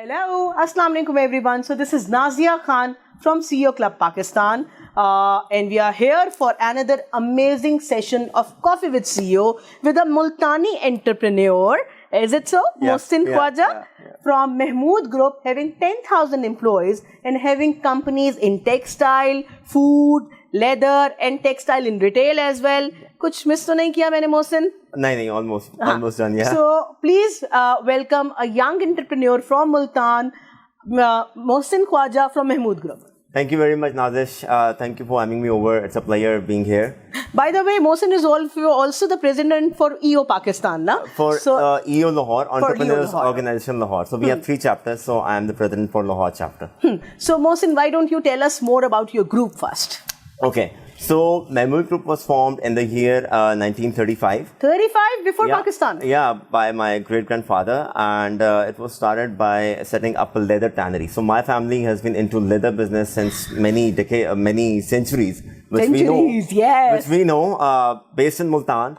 Hello, Assalamu alaikum everyone. So this is Nazia Khan from CEO Club Pakistan, and we are here for another amazing session of Coffee with CEO with a Multani entrepreneur. Is it so? Mohsin Khawaja from Mahmood Group, having 10,000 employees and having companies in textile, food, leather and textile in retail as well. कुछ miss तो नहीं किया मैंने Mohsin? नहीं, almost done, yeah. So please welcome a young entrepreneur from Multan, Mohsin Khawaja from Mahmood Group. Thank you very much, Nazish. Thank you for having me over. It's a pleasure being here. By the way, Mohsin is also the president for EO Pakistan, na? For EO Lahore, Entrepreneurs Organization Lahore. So we have 3 chapters. So I am the president for Lahore chapter. So Mohsin, why don't you tell us more about your group first? Okay. So Mahmood Group was formed in the year 1935. 35 before Pakistan? Yeah, by my great-grandfather, and it was started by setting up a leather tannery. So my family has been into leather business since many centuries. Which we know, based in Multan,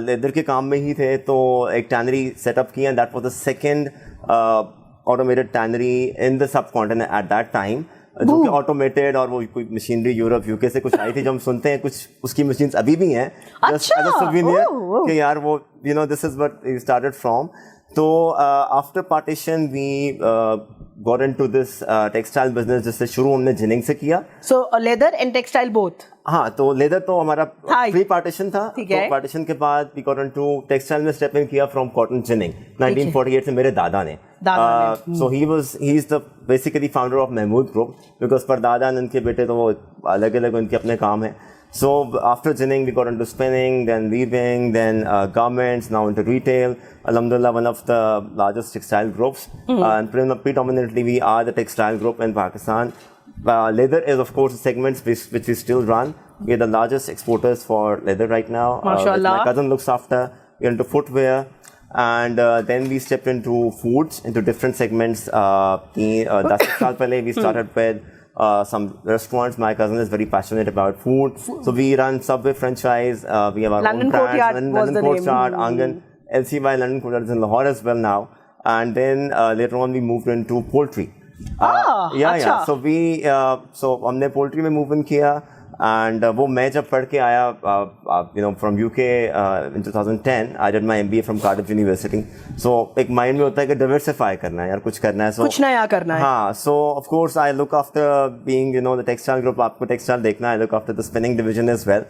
leather के काम में ही थे, तो एक tannery set up किया, and that was the second automated tannery in the subcontinent at that time. जो कि automated और वो कोई मशीनरी यूरोप यूके से कुछ आई थी, जो हम सुनते हैं कुछ उसकी मशीन्स अभी भी हैं, जस्ट एज अ सोवेनियर कि यार वो this is what we started from. तो after partition we got into this textile business, जिससे शुरू हमने जिनिंग से किया. So leather and textile both. हाँ, तो लेदर तो हमारा प्री पार्टीशन था. तो पार्टीशन के बाद वी गॉट इनटू टेक्सटाइल में स्टेप इन किया फ्रॉम कॉटन जिनिंग 1948 से मेरे दादा ने. So he is the basically founder of Mahmood Group, because परदादा and उनके बेटे तो वो अलग-अलग उनके अपने काम हैं. So after ginning we got into spinning, then weaving, then garments, now into retail. Alhamdulillah, one of the largest textile groups, and predominantly we are the textile group in Pakistan. Leather is of course a segment which we still run. We are the largest exporters for leather right now. MashaAllah. My cousin looks after. We are into footwear. And then we stepped into foods, into different segments. 10 saal pehle we started with some restaurants. My cousin is very passionate about food. So we run Subway franchise. We have our London own brands. Courtyard London Courtyard, Angan, LCY London Courtyard is in Lahore as well now. And then later on we moved into poultry. Yeah. So we हमने poultry में move in किया. And वो मैं जब पढ़ के आया from UK in 2010, I did my MBA from Cardiff University. So एक mind में होता है कि diversify करना है यार, कुछ करना है. So कुछ नया करना है. हाँ, so of course I look after being the textile group. आपको textile देखना है, I look after the spinning division as well.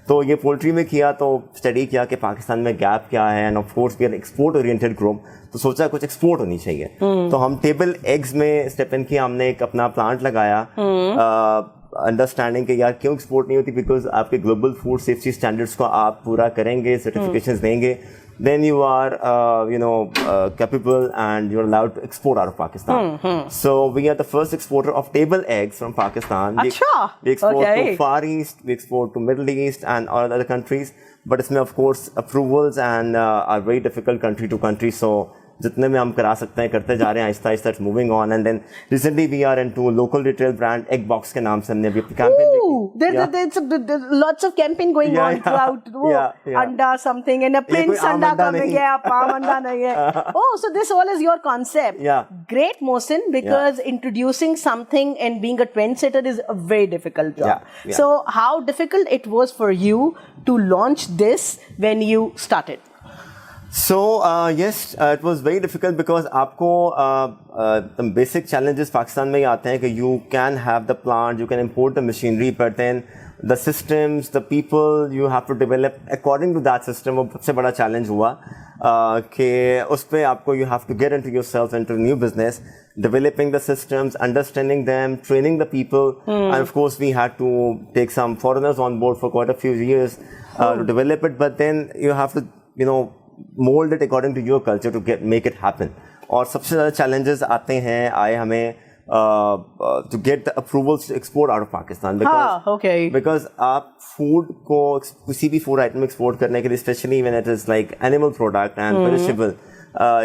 तो ये poultry में किया, तो study किया कि पाकिस्तान में gap क्या है, and of course we are export oriented group. तो सोचा कुछ export होनी चाहिए. तो हम table eggs में step in किया, हमने एक अपना plant लगाया. अंडरस्टैंडिंग कि यार क्यों एक्सपोर्ट नहीं होती, बिकॉज आपके ग्लोबल फूड सेफ्टी स्टैंडर्ड्स को आप पूरा करेंगे, सर्टिफिकेशंस देंगे, then you are capable and you're allowed to export out of Pakistan. So we are the first exporter of table eggs from Pakistan. We export to Far East, we export to Middle East and all other countries, but it's of course approvals and are very difficult country to country. So जितने में हम करा सकते हैं करते जा रहे हैं, आहिस्ता आहिस्ता moving on. And then recently we are into local retail brand egg box के नाम से हमने अभी campaign there's lots of campaign going on throughout. अंडा something and a prince अंडा का में गया, पाम अंडा नहीं है. So this all is your concept. Great, Mohsin, because introducing something and being a trendsetter is a very difficult job. So how difficult it was for you to launch this when you started? So yes, it was very difficult because आपको the basic challenges Pakistan में ही आते हैं कि you can have the plant, you can import the machinery, but then the systems, the people you have to develop according to that system. वो सबसे बड़ा challenge हुआ कि उस पे आपको you have to get into yourself into new business, developing the systems, understanding them, training the people, and of course we had to take some foreigners on board for quite a few years to develop it. But then you have to mold it according to your culture to make it happen. और सबसे ज़्यादा challenges आते हैं हमें to get the approvals to export out of Pakistan, because आप food को किसी भी food item export करने के लिए, especially when it is like animal product and perishable,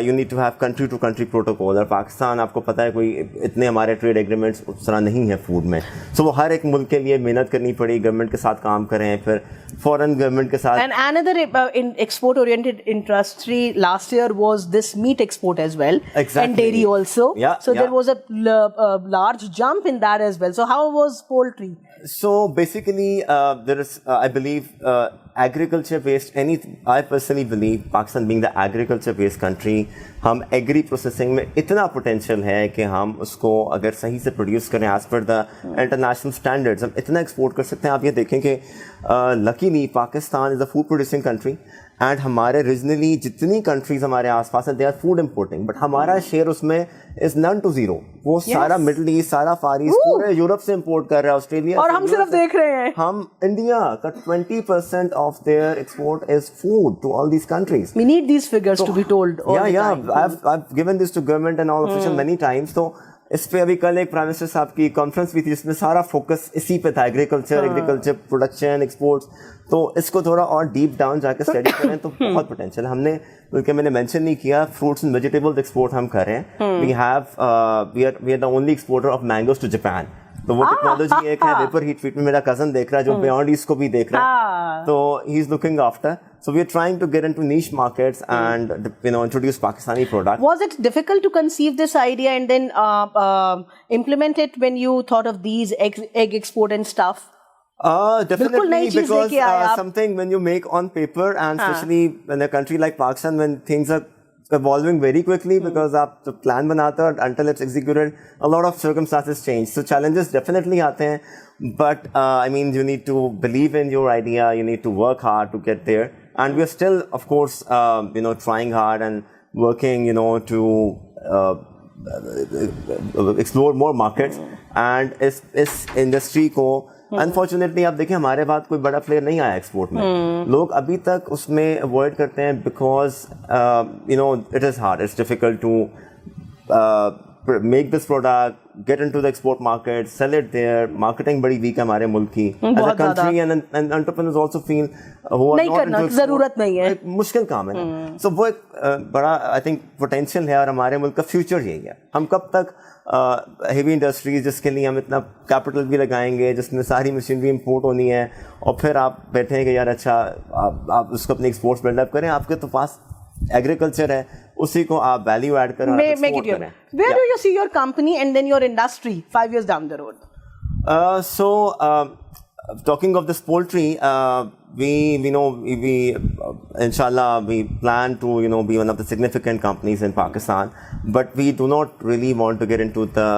you need to have country to country protocol, और पाकिस्तान आपको पता है कोई इतने हमारे ट्रेड एग्रीमेंट्स उस तरह नहीं है फूड में, सो वो हर एक मुल्क के लिए मेहनत करनी पड़ी, गवर्नमेंट के साथ काम करें, फिर फॉरेन गवर्नमेंट के साथ. And another in export oriented industry last year was this meat export as well. Exactly. And dairy also. Yeah, so yeah. there was a large jump in that as well. So how was poultry? So basically, there is, I believe, agriculture-based. I personally believe Pakistan being the agriculture-based country, हम agree processing में इतना potential है कि हम उसको अगर सही से प्रोड्यूस करें as per the international standards, हम इतना एक्सपोर्ट कर सकते हैं. आप ये देखें कि luckily Pakistan is a food producing country, and हमारे रीजनली जितनी कंट्रीज हमारे आसपास हैं they are food importing, but हमारा शेयर उसमें इज नन टू जीरो. वो सारा मिडल ईस्ट, सारा फार ईस्ट, पूरे यूरोप से इम्पोर्ट कर रहा है, ऑस्ट्रेलिया, और हम सिर्फ देख रहे हैं. हम इंडिया का 20% of their export is food to all these countries. We need these figures to be told all the time. I've given this to government and all officials many times. तो इस पे अभी कल एक प्राइम मिनिस्टर साहब की conference भी थी जिसमें सारा फोकस इसी पे था, एग्रीकल्चर प्रोडक्शन, एक्सपोर्ट्स. तो इसको थोड़ा और डीप डाउन जाके स्टडी करें तो बहुत पोटेंशियल हमने, बल्कि मैंने मेंशन नहीं किया, फ्रूट्स एंड वेजिटेबल्स एक्सपोर्ट हम कर रहे हैं. We are the only exporter of mangoes to Japan. तो वो टेक्नोलॉजी एक है, वेपर हीट ट्रीटमेंट, मेरा कजन देख रहा है जो बियॉन्ड ईस्ट को भी देख रहा है, तो he is looking after. So we are trying to get into niche markets and introduce Pakistani product. Was it difficult to conceive this idea and then implement it when you thought of these egg export and stuff? Definitely, because something when you make on paper, and especially in a country like Pakistan when things are evolving very quickly, because आप तो plan बनाते हो until it's executed, a lot of circumstances change. So challenges definitely आते हैं, but I mean you need to believe in your idea, you need to work hard to get there, and we are still, of course, trying hard and working, to explore more markets. And इस industry को unfortunately आप देखें हमारे बाद कोई बड़ा player नहीं आया एक्सपोर्ट में. लोग अभी तक उसमें अवॉइड करते हैं because it is hard, it's difficult to make this product, get into the export market, sell it there. Marketing बड़ी वीक है हमारे मुल्क की as a country, and entrepreneurs also feel नहीं करना, जरूरत नहीं है, मुश्किल काम है. सो वो एक बड़ा आई थिंक पोटेंशियल है और हमारे मुल्क का फ्यूचर यही है. हम कब तक हेवी इंडस्ट्रीज जिसके लिए हम इतना कैपिटल भी लगाएंगे, जिसमें सारी मशीनरी इंपोर्ट होनी है, और फिर आप बैठे हैं कि यार अच्छा आप उसको अपने एक्सपोर्ट्स बिल्डअप करें, आपके तो पास एग्रीकल्चर है, उसी को आप वैल्यू ऐड करें, एक्सपोर्ट करें. Where do you see your company and then your industry 5 years down the road? Talking of this poultry, we inshallah we plan to be one of the significant companies in Pakistan, but we do not really want to get into the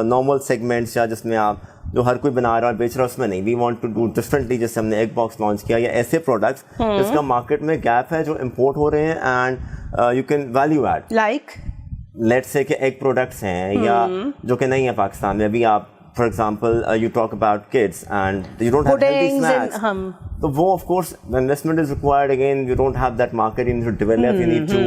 normal segments या जिसमें आप जो हर कोई बना रहा है और बेच रहा है उसमें नहीं. We want to do differently, जैसे हमने एग बॉक्स लॉन्च किया, या ऐसे प्रोडक्ट्स जिसका मार्केट में गैप है जो इम्पोर्ट हो रहे हैं, and you can value add. Like let's say कि एग प्रोडक्ट्स हैं या जो कि नहीं है पाकिस्तान में. अभी आप for example, you talk about kids and you don't have healthy snacks. So, of course, the investment is required. Again, you don't have that market. You need to develop. You need to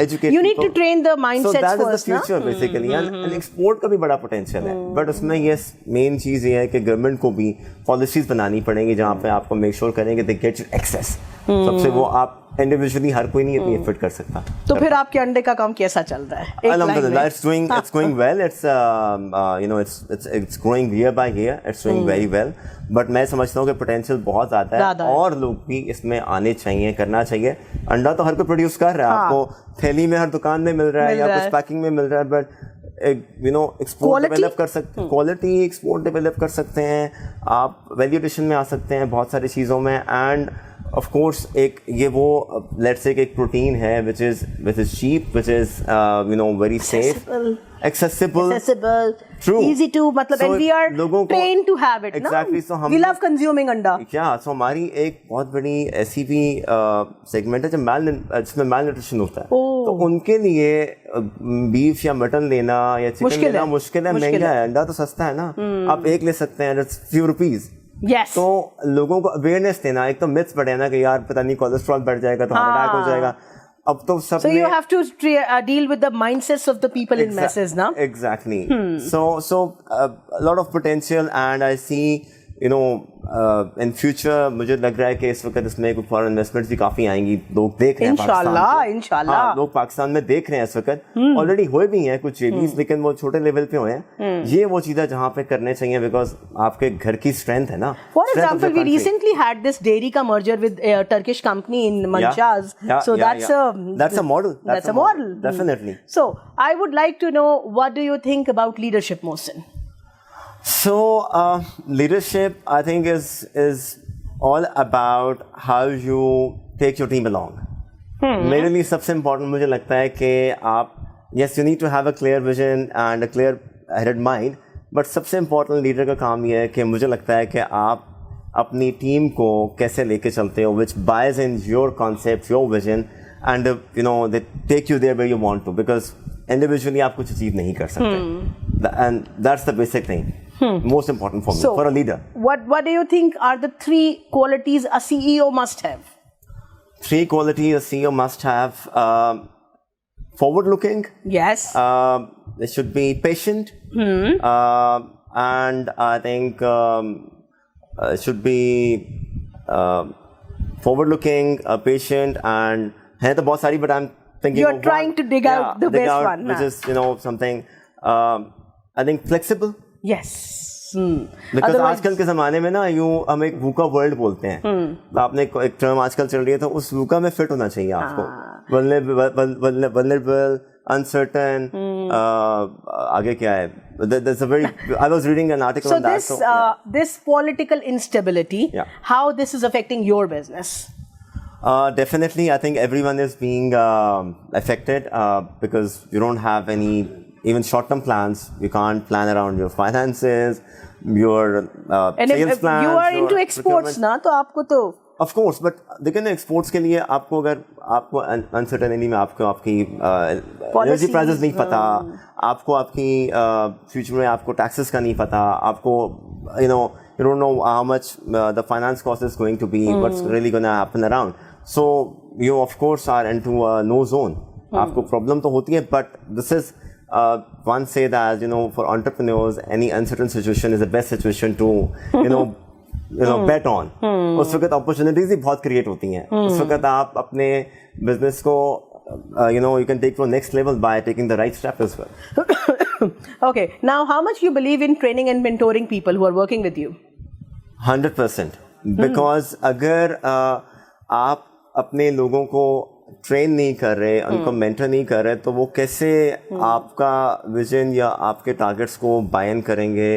educate. You need to train the mindsets first. So that is the future basically. And export का भी बड़ा potential है. But उसमें ये main चीज़ ये है कि government को भी policies बनानी पड़ेंगी जहाँ पे आपको make sure करेंगे they get your access. सबसे वो आप इंडिविजुअली हर कोई नहीं इतनी एफर्ट कर सकता. तो फिर आपके अंडे का काम कैसा चल रहा है? अल्हम्दुलिल्लाह, it's going well. It's growing year by year. It's doing very well. But मैं समझता हूँ कि पोटेंशियल बहुत ज़्यादा है और लोग भी इसमें आने चाहिए, करना चाहिए. अंडा तो हर कोई प्रोड्यूस कर रहा है, आपको थैली में हर दुकान में मिल रहा है या कुछ पैकिंग में मिल रहा है, बट एक्सपोर्ट डेवलप कर सकते हैं, क्वालिटी एक्सपोर्ट डेवलप कर सकते हैं आप, वैल्यू एडिशन में आ सकते हैं बहुत सारी चीज़ों में. एंड ऑफ कोर्स एक ये वो लेट्स से एक प्रोटीन है which is cheap, which is very safe, accessible, true, easy to मतलब, and we are trained to have it. Exactly. So we love consuming अंडा. क्या so हमारी एक बहुत बड़ी ऐसी भी सेगमेंट है जिसमें माल न्यूट्रिशन होता है. तो उनके लिए बीफ या मटन लेना या चिकन लेना मुश्किल है, महंगा है. अंडा तो सस्ता है ना, आप एक ले सकते हैं, few rupees. Yes. तो लोगों को अवेयरनेस देना, एक तो मिथ्स बढ़े ना कि यार पता नहीं कोलेस्ट्रॉल बढ़ जाएगा तो हार्ट अटैक हो जाएगा. अब तो सब So you have to deal with the mindsets of the people in masses, ना? Exactly. So a lot of potential, and I see in future मुझे लग रहा है कि इस वक्त इसमें कुछ फॉरेन इन्वेस्टमेंट्स भी काफी आएंगी, लोग देख रहे हैं इंशाल्लाह। हाँ, लोग पाकिस्तान में देख रहे हैं इस वक्त, ऑलरेडी हुए भी हैं कुछ JVs, लेकिन वो छोटे लेवल पे हुए हैं। ये वो चीजें जहाँ पे करने चाहिए, बिकॉज आपके घर की स्ट्रेंथ है ना। For example, we recently had this dairy का merger with Turkish company in munchies, so that's a model, definitely. So I would like to know, what do you think about leadership, Mohsin? So leadership, I think, is all about how you take your team along. मेरे लिए सबसे important मुझे लगता है कि आप, yes, you need to have a clear vision and a clear headed mind, but सबसे important leader का काम ये है कि मुझे लगता है कि आप अपनी टीम को कैसे लेके चलते हो, which buys in your concept, your vision, and they take you there where you want to, because individually आप कुछ achieve नहीं कर सकते, and that's the basic thing. Most important for me, for a leader. What do you think are the 3 qualities a CEO must have? 3 qualities a CEO must have: forward looking. Yes. They should be patient. And I think should be forward looking, patient, and है तो बहुत सारी, but I'm thinking you're trying to dig out the best one, which is something I think flexible. Yes. Because आजकल के ज़माने में ना हम एक VUCA वर्ल्ड बोलते हैं, आपने एक टर्म आजकल चल रही है, तो उस VUCA में फिट होना चाहिए आपको। vulnerable, uncertain, आगे क्या है? There's a very, I was reading an article on that. So this political instability, how this is affecting your business? Definitely, I think everyone is being affected because you don't have any even short-term plans. You can't plan around your finances, your sales plans. You are into exports ना, तो आपको तो of course, but देखिए ना, exports के लिए आपको अगर आपको uncertainty में आपकी energy prices नहीं पता, आपको आपकी future में आपको taxes का नहीं पता, आपको you don't know how much the finance cost is going to be, what's really going to happen around. So you of course are into a no zone. आपको problem तो होती है, but this is one say that for entrepreneurs any uncertain situation is the best situation to bet on. उस वक्त opportunities भी बहुत create होती हैं. उस वक्त आप अपने business को you can take to the next level by taking the right step as well. Okay, now how much you believe in training and mentoring people who are working with you? 100%. Because अगर आप अपने लोगों को train नहीं कर रहे, उनको mentor नहीं कर रहे, तो वो कैसे आपका विजन या आपके टारगेट्स को बायन करेंगे?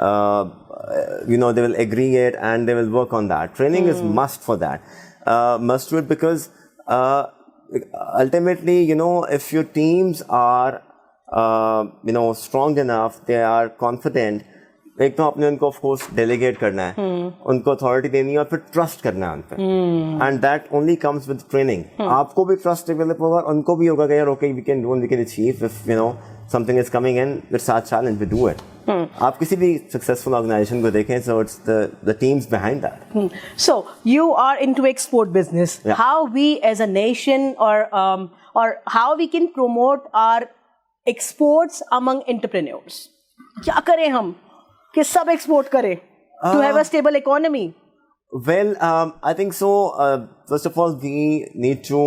They will agree it and they will work on that. Training is must for that. Must do it because ultimately, if your teams are strong enough, they are confident. एक तो आपने उनको of course delegate करना है, उनको authority देनी है और फिर ट्रस्ट करना है उन पे, and that only comes with training. आपको भी ट्रस्ट डेवलप होगा, उनको भी होगा कि यार okay we can achieve if something is coming in, it's our challenge, we do it. आप किसी भी सक्सेसफुल ऑर्गेनाइजेशन को देखें, so it's the teams behind that. So you are into export business. How we as a nation और how we can promote our exports among entrepreneurs? क्या करें हम कि सब एक्सपोर्ट करें to have a stable economy? Well, I think so. First of all, we need to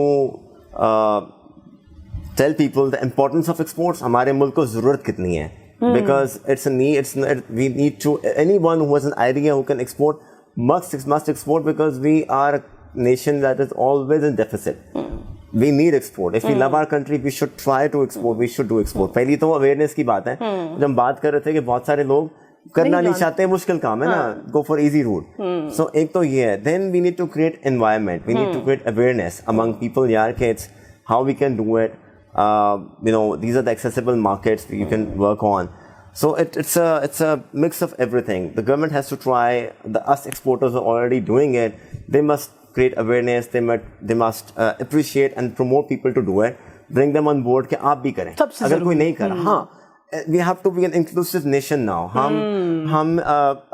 tell people the importance of exports. हमारे मुल्क को ज़रूरत कितनी है? Because it's a need. We need to. Anyone who has an idea who can export must export, because we are a nation that is always in deficit. We need export. If we love our country, we should try to export. We should do export. पहली तो awareness की बात है. जब हम बात कर रहे थे कि बहुत सारे लोग करना नहीं चाहते, मुश्किल काम है ना, go for easy route. So एक तो ये है. Then we need to create environment. We need to create awareness among people, यार, kids, how we can do it. These are the accessible markets that you can work on. So it's a mix of everything. The government has to try. Us exporters are already doing it. They must create awareness. They must appreciate and promote people to do it. Bring them on board कि आप भी करें. अगर कोई नहीं कर रहा, हाँ, we have to be an inclusive nation now. हम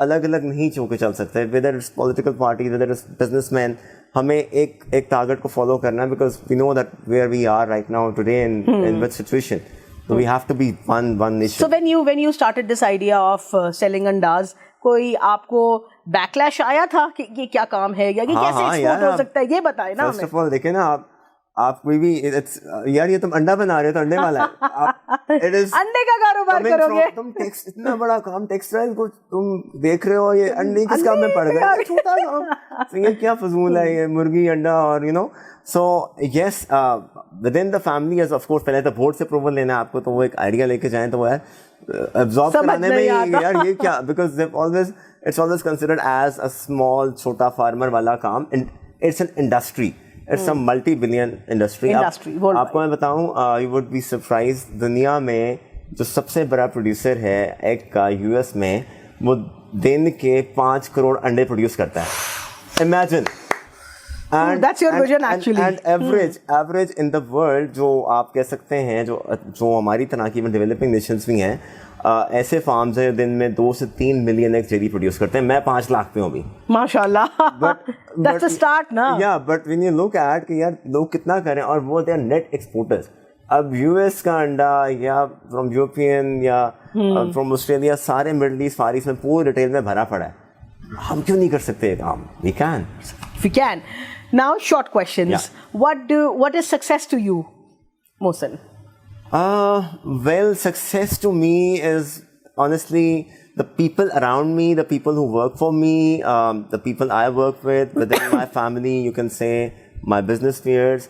अलग-अलग नहीं होके चल सकते. Whether it's political party, whether it's businessmen, हमें एक target को follow करना है, because we know that where we are right now today in what situation. So we have to be one nation. So when you started this idea of selling andas, कोई आपको backlash आया था कि ये क्या काम है या ये कैसे एक्सपोर्ट हो सकता है, ये बताएं ना हमें। फर्स्ट ऑफ ऑल देखिए ना, आप कोई भी यार ये तुम अंडा बना रहे हो तो अंडे वाला है, इट इज अंडे का कारोबार करोगे तुम इतना बड़ा काम टेक्सटाइल को तुम देख रहे हो, ये अंडे किस काम में पड़ गए, छोटा काम, तो ये क्या फजूल है, ये मुर्गी अंडा और so yes within the family as of course पहले तो बोर्ड से अप्रूवल लेना है आपको, तो वो एक आइडिया लेके जाएं तो वो यार एब्जॉर्ब कराने में यार ये क्या, because it's always considered as a small छोटा फार्मर वाला काम, it's an industry, it's a multi billion industry. आपको मैं बताऊं, यू वुड बी सरप्राइज, दुनिया में जो सबसे बड़ा प्रोड्यूसर है एग का यूएस में, वो दिन के 5 करोड़ अंडे प्रोड्यूस करता है, imagine. That's your vision actually. And average in the world, जो आप कह सकते हैं, जो हमारी तरह की डेवलपिंग नेशंस भी हैं, ऐसे फार्म्स हैं दिन में 2 से 3 मिलियन एग जेरी प्रोड्यूस करते हैं। मैं 5 लाख पे हूँ अभी, माशाल्लाह। That's a start ना। Yeah, but when you look at कि यार लोग कितना करें, और वो they are net exporters। अब यूएस का अंडा या फ्रॉम यूरोपियन या फ्रॉम ऑस्ट्रेलिया, सारे मिडल ईस्ट फार ईस्ट में पूरे रिटेल में भरा पड़ा है, हम क्यों नहीं कर सकते ये काम? We can. Now, short questions. Yeah. What is success to you, Mohsin? Well, success to me is honestly the people around me, the people who work for me, the people I work with, within my family, you can say my business peers.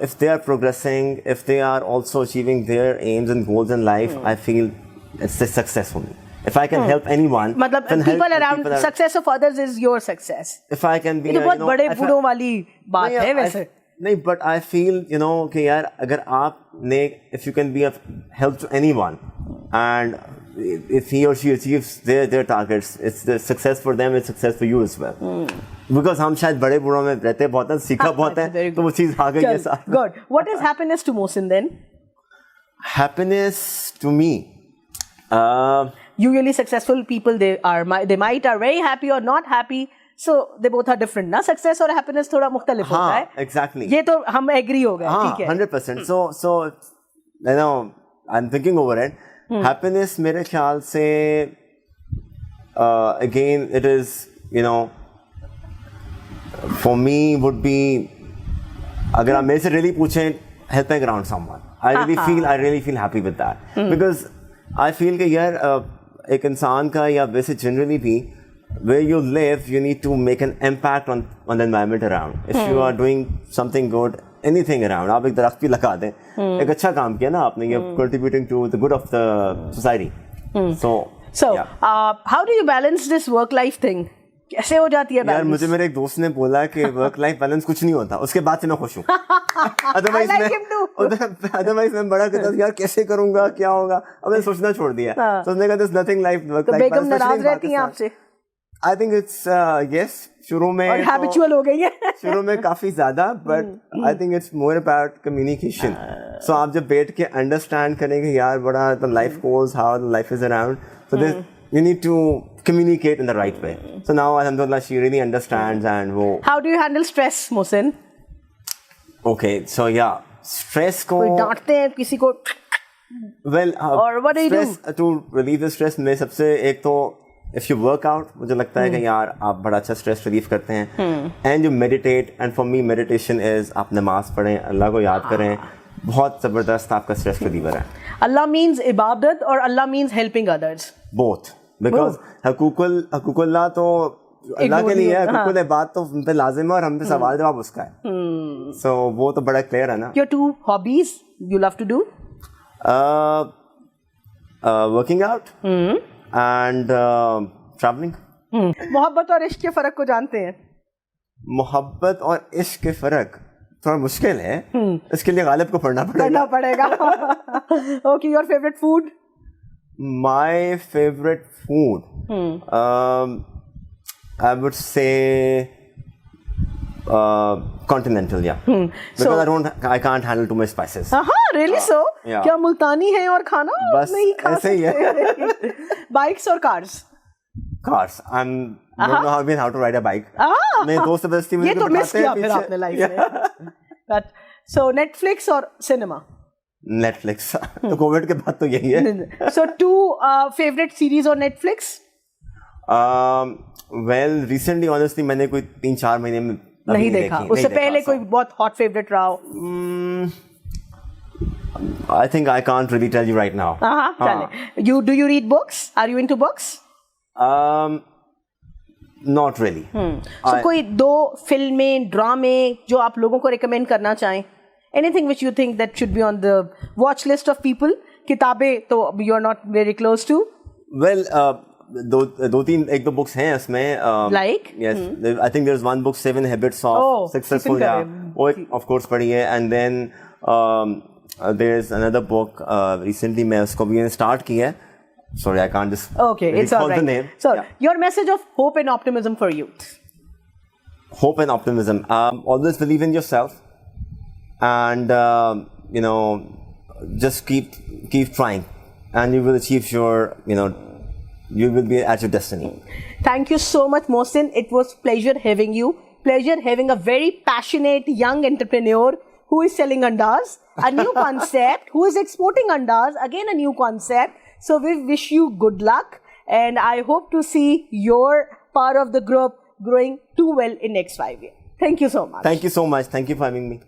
If they are progressing, if they are also achieving their aims and goals in life, I feel it's a success for me. If I can help anyone, मतलब people around, success of others is your success. If I can be, ये बहुत बड़े बूढ़ों वाली बात है वैसे। नहीं, but I feel कि यार अगर आपने, if you can be of help to anyone, and if he or she achieves their targets, it's the success for them, it's success for you as well. Because हम शायद बड़े बूढ़ों में रहते बहुत हैं, सीखा बहुत है, तो वो चीज़ आ गई है साथ। Good. What is happiness to Mohsin then? Happiness to me. Usually successful people, they might are very happy or not happy, so they both are different ना, success और happiness थोड़ा मुख्तलिफ होता है। Exactly. ये तो हम agree हो गए, ठीक है। 100%. So you know, I'm thinking over it. Happiness मेरे ख्याल से again it is, for me would be, अगर आप मेरे से really पूछें, helping around someone, I really feel happy with that, because I feel कि यार एक इंसान का, या वैसे जनरली भी, where you live, you need to make an impact on the environment around. If you are doing something good, anything around, आप एक दरख्त भी लगा दें, एक अच्छा काम किया ना आपने, you're contributing to the good of the society. So how do you balance this work-life thing? कैसे हो जाती है यार? मुझे मेरे एक दोस्त ने बोला कि वर्क लाइफ बैलेंस कुछ नहीं होता, उसके बाद से मैं खुश हूँ। अदरवाइज मैं बड़ा कहता यार कैसे करूंगा, क्या होगा, अब मैंने सोचना छोड़ दिया। तो उसने कहा there's nothing like work life balance। बेगम नाराज रहती हैं आपसे? I think it's yes, शुरू में और हैबिचुअल हो गई है शुरू में काफी ज्यादा, but I think it's more about communication. So आप जब बैठ के अंडरस्टैंड करेंगे यार बड़ा the life goes, how the life is around, so you need to communicate in the right way. So now alhamdulillah she really understands, and wo. How do you handle stress, Mohsin? Okay, so yeah, stress को कोई डांटते हैं किसी को? Well, or what do you do? Stress, to relieve the stress में सबसे एक तो if you work out, मुझे लगता है कि यार आप बड़ा अच्छा stress relief करते हैं, and you meditate, and for me meditation is आप नमाज पढ़ें, अल्लाह को याद करें, बहुत ज़बरदस्त आपका stress reliever है। Allah means ibadat or Allah means helping others? Both. Because हकूकुल्लाह तो अल्लाह के लिए है, हकूकुल इबाद तो हम पे लाजिम है और हम पे सवाल जवाब उसका है। So वो तो बड़ा क्लियर है ना। Your 2 hobbies you love to do? Working out and traveling. मोहब्बत और इश्क के फर्क को जानते हैं? मोहब्बत और इश्क के फर्क थोड़ा मुश्किल है, इसके लिए गालिब को पढ़ना पड़ेगा। Okay, your favorite food? My favorite food, I would say continental, yeah. Because I can't handle too much spices. Really so? Yeah. क्या मुल्तानी है और खाना बस नहीं खा ऐसे ही है। Bikes और cars? Cars. I don't know how to ride a bike. मेरे दोस्त जबरदस्ती मुझे ये तो मिस किया फिर आपने लाइफ में। So Netflix और cinema? Netflix. तो कोविड के बाद तो यही है। So 2 favorite series on Netflix? Well, recently, honestly, मैंने कोई 3-4 महीने में नहीं देखा. उससे पहले कोई बहुत hot favorite रहा हो? I think I can't really tell you right now. चले. Do you read books? Are you into books? Not really. So कोई 2 फिल्में, ड्रामे जो आप लोगों को recommend करना चाहें? Anything which you think that should be on the watch list of people? किताबें तो you are not very close to? Well, एक दो books हैं इसमें. Like? Yes, I think there's one book, 7 Habits of Successful. Yeah, वो of course पढ़ी है. And then there's another book. Recently मैं उसको भी start की है. Sorry, I can't just it's all right. The name. So, your message of hope and optimism for youth. Hope and optimism. Always believe in yourself, and just keep trying, and you will achieve your, you will be at your destiny. Thank you so much, Mohsin. It was pleasure having you. Pleasure having a very passionate young entrepreneur who is selling andas, a new concept, who is exporting andas, again a new concept. So we wish you good luck, and I hope to see your part of the group growing too well in next 5 years. Thank you so much. Thank you so much. Thank you for having me.